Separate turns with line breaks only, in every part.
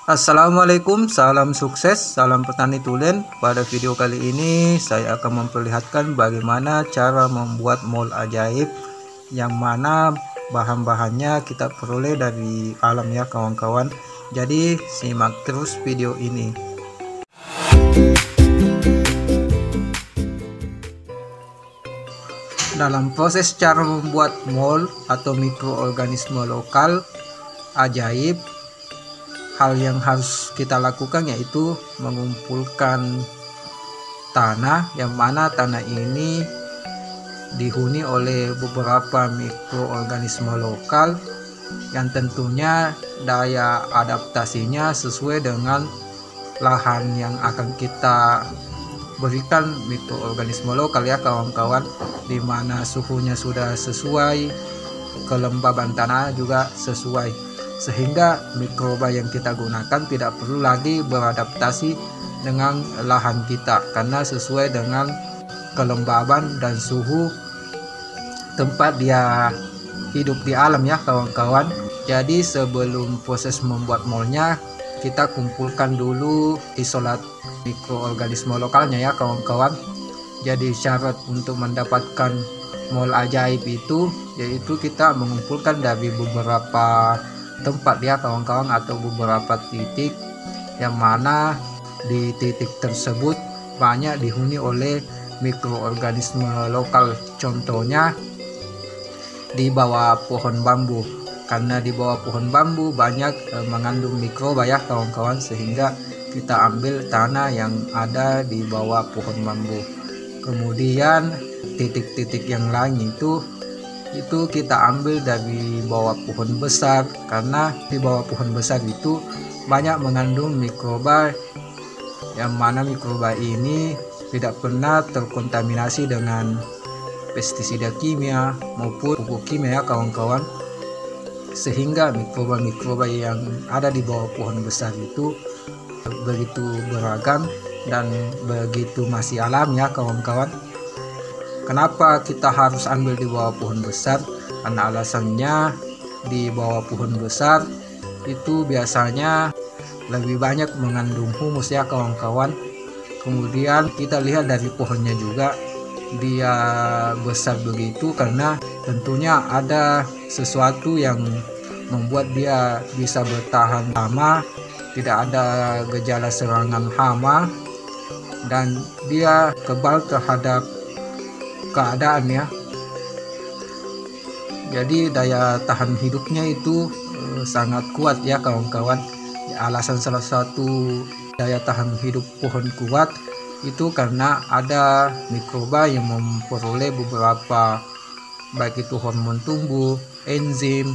Assalamualaikum, salam sukses, salam petani tulen. Pada video kali ini saya akan memperlihatkan bagaimana cara membuat mall ajaib, yang mana bahan-bahannya kita peroleh dari alam ya kawan-kawan. Jadi simak terus video ini. Dalam proses cara membuat mall atau mikroorganisme lokal ajaib, hal yang harus kita lakukan yaitu mengumpulkan tanah, yang mana tanah ini dihuni oleh beberapa mikroorganisme lokal yang tentunya daya adaptasinya sesuai dengan lahan yang akan kita berikan mikroorganisme lokal ya kawan-kawan, dimana suhunya sudah sesuai, kelembaban tanah juga sesuai, sehingga mikroba yang kita gunakan tidak perlu lagi beradaptasi dengan lahan kita karena sesuai dengan kelembaban dan suhu tempat dia hidup di alam ya kawan-kawan. Jadi sebelum proses membuat molnya, kita kumpulkan dulu isolat mikroorganisme lokalnya ya kawan-kawan. Jadi syarat untuk mendapatkan mall ajaib itu yaitu kita mengumpulkan dari beberapa tempat ya kawan-kawan, atau beberapa titik, yang mana di titik tersebut banyak dihuni oleh mikroorganisme lokal. Contohnya di bawah pohon bambu, karena di bawah pohon bambu banyak mengandung mikroba ya kawan-kawan, sehingga kita ambil tanah yang ada di bawah pohon bambu. Kemudian titik-titik yang lain itu kita ambil dari bawah pohon besar, karena di bawah pohon besar itu banyak mengandung mikroba, yang mana mikroba ini tidak pernah terkontaminasi dengan pestisida kimia maupun pupuk kimia ya kawan-kawan, sehingga mikroba-mikroba yang ada di bawah pohon besar itu begitu beragam dan begitu masih alami ya kawan-kawan. Kenapa kita harus ambil di bawah pohon besar? Karena alasannya di bawah pohon besar itu biasanya lebih banyak mengandung humus ya kawan-kawan. Kemudian kita lihat dari pohonnya juga, dia besar begitu karena tentunya ada sesuatu yang membuat dia bisa bertahan lama, tidak ada gejala serangan hama, dan dia kebal terhadap keadaan ya. Jadi daya tahan hidupnya itu sangat kuat ya kawan-kawan. Alasan salah satu daya tahan hidup pohon kuat itu karena ada mikroba yang memperoleh beberapa, baik itu hormon tumbuh, enzim,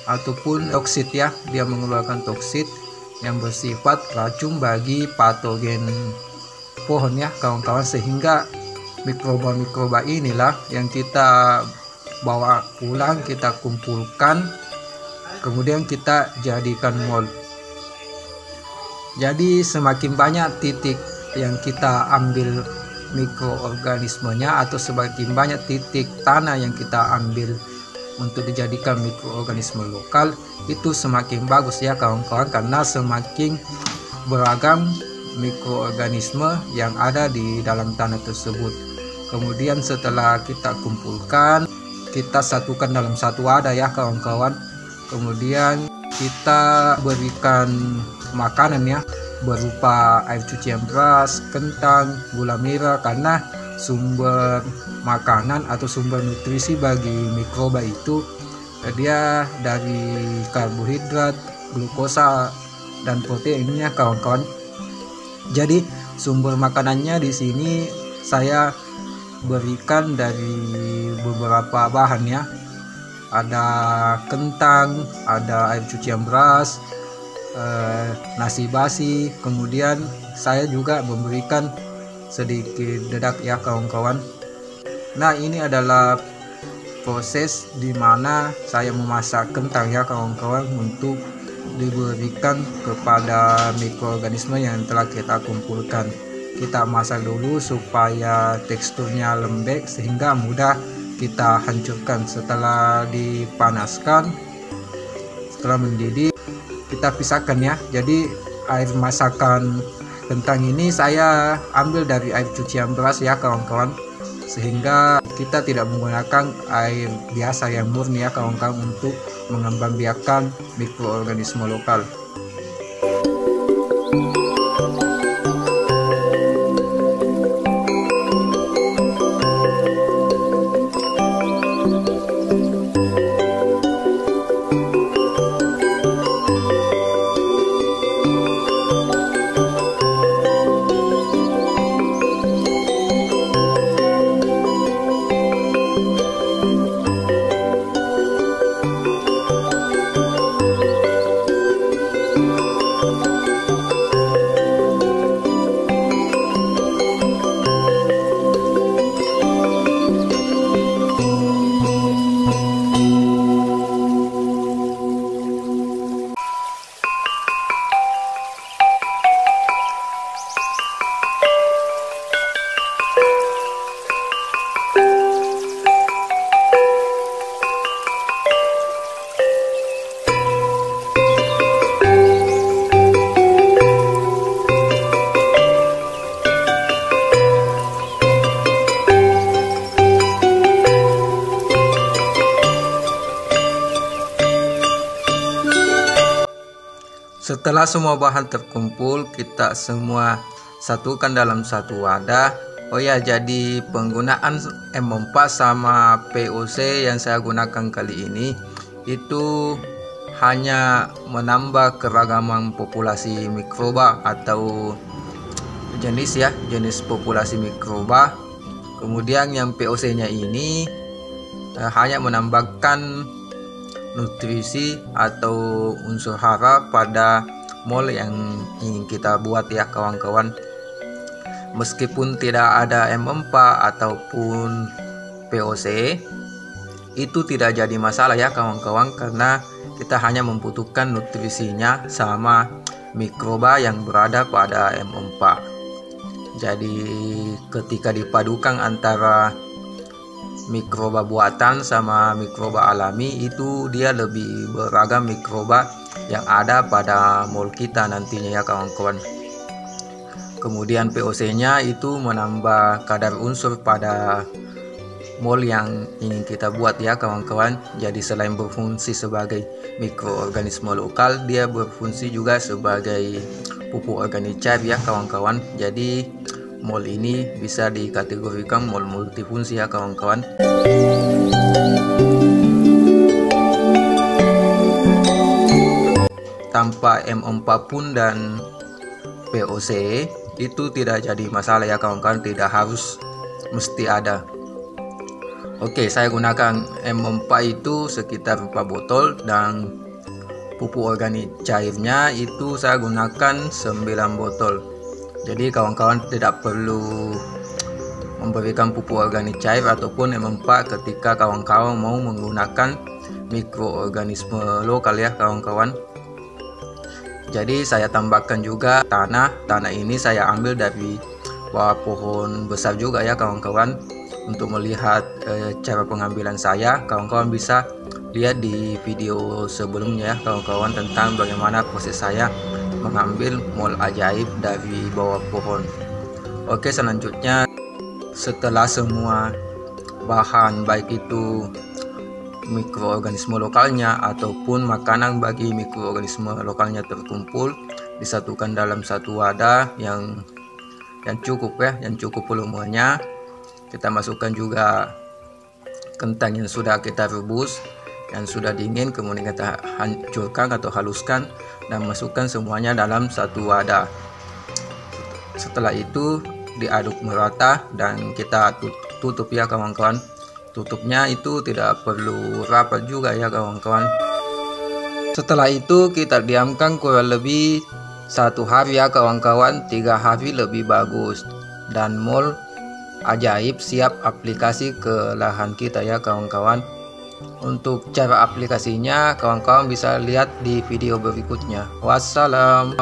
ataupun toksit ya. Dia mengeluarkan toksit yang bersifat racun bagi patogen pohon ya kawan-kawan, sehingga mikroba-mikroba inilah yang kita bawa pulang, kita kumpulkan, kemudian kita jadikan mall. Jadi semakin banyak titik yang kita ambil mikroorganismenya, atau semakin banyak titik tanah yang kita ambil untuk dijadikan mikroorganisme lokal, itu semakin bagus ya kawan-kawan, karena semakin beragam mikroorganisme yang ada di dalam tanah tersebut. Kemudian setelah kita kumpulkan, kita satukan dalam satu wadah ya kawan-kawan. Kemudian kita berikan makanan ya, berupa air cucian beras, kentang, gula merah, karena sumber makanan atau sumber nutrisi bagi mikroba itu dia dari karbohidrat, glukosa, dan proteinnya kawan-kawan. Jadi sumber makanannya di sini saya berikan dari beberapa bahan ya. Ada kentang, ada air cucian beras, nasi basi, kemudian saya juga memberikan sedikit dedak ya kawan-kawan. Nah, ini adalah proses dimana saya memasak kentang ya kawan-kawan, untuk diberikan kepada mikroorganisme yang telah kita kumpulkan. Kita masak dulu supaya teksturnya lembek sehingga mudah kita hancurkan. Setelah dipanaskan, setelah mendidih, kita pisahkan ya. Jadi air masakan kentang ini saya ambil dari air cucian beras ya kawan-kawan, sehingga kita tidak menggunakan air biasa yang murni ya kawan-kawan untuk mengembangbiakkan mikroorganisme lokal. Setelah semua bahan terkumpul, kita semua satukan dalam satu wadah. Oh ya, jadi penggunaan M4 sama POC yang saya gunakan kali ini itu hanya menambah keragaman populasi mikroba atau jenis populasi mikroba. Kemudian yang POC-nya ini hanya menambahkan nutrisi atau unsur hara pada mol yang ingin kita buat ya kawan-kawan. Meskipun tidak ada M4 ataupun POC, itu tidak jadi masalah ya kawan-kawan, karena kita hanya membutuhkan nutrisinya sama mikroba yang berada pada M4. Jadi ketika dipadukan antara mikroba buatan sama mikroba alami, itu dia lebih beragam mikroba yang ada pada mol kita nantinya ya kawan-kawan. Kemudian POC-nya itu menambah kadar unsur pada mol yang ingin kita buat ya kawan-kawan. Jadi selain berfungsi sebagai mikroorganisme lokal, dia berfungsi juga sebagai pupuk organik cair ya kawan-kawan. Jadi mol ini bisa dikategorikan mol multifungsi ya kawan-kawan. Tanpa M4 pun dan POC itu tidak jadi masalah ya kawan-kawan, tidak harus mesti ada. Oke, saya gunakan M4 itu sekitar 4 botol dan pupuk organik cairnya itu saya gunakan 9 botol. Jadi kawan-kawan tidak perlu memberikan pupuk organik cair ataupun M4 ketika kawan-kawan mau menggunakan mikroorganisme lokal ya kawan-kawan. Jadi saya tambahkan juga tanah. Tanah ini saya ambil dari bawah pohon besar juga ya kawan-kawan. Untuk melihat cara pengambilan saya, kawan-kawan bisa lihat di video sebelumnya ya kawan-kawan, tentang bagaimana proses saya mengambil mol ajaib dari bawah pohon. Oke, selanjutnya setelah semua bahan baik itu mikroorganisme lokalnya ataupun makanan bagi mikroorganisme lokalnya terkumpul, disatukan dalam satu wadah yang cukup ya, yang cukup volumenya. Kita masukkan juga kentang yang sudah kita rebus, yang sudah dingin, kemudian kita hancurkan atau haluskan dan masukkan semuanya dalam satu wadah. Setelah itu diaduk merata dan kita tutup ya kawan-kawan. Tutupnya itu tidak perlu rapat juga ya kawan-kawan. Setelah itu kita diamkan kurang lebih 1 hari ya kawan-kawan, 3 hari lebih bagus, dan mol ajaib siap aplikasi ke lahan kita ya kawan-kawan. Untuk cara aplikasinya kawan-kawan bisa lihat di video berikutnya. Wassalam.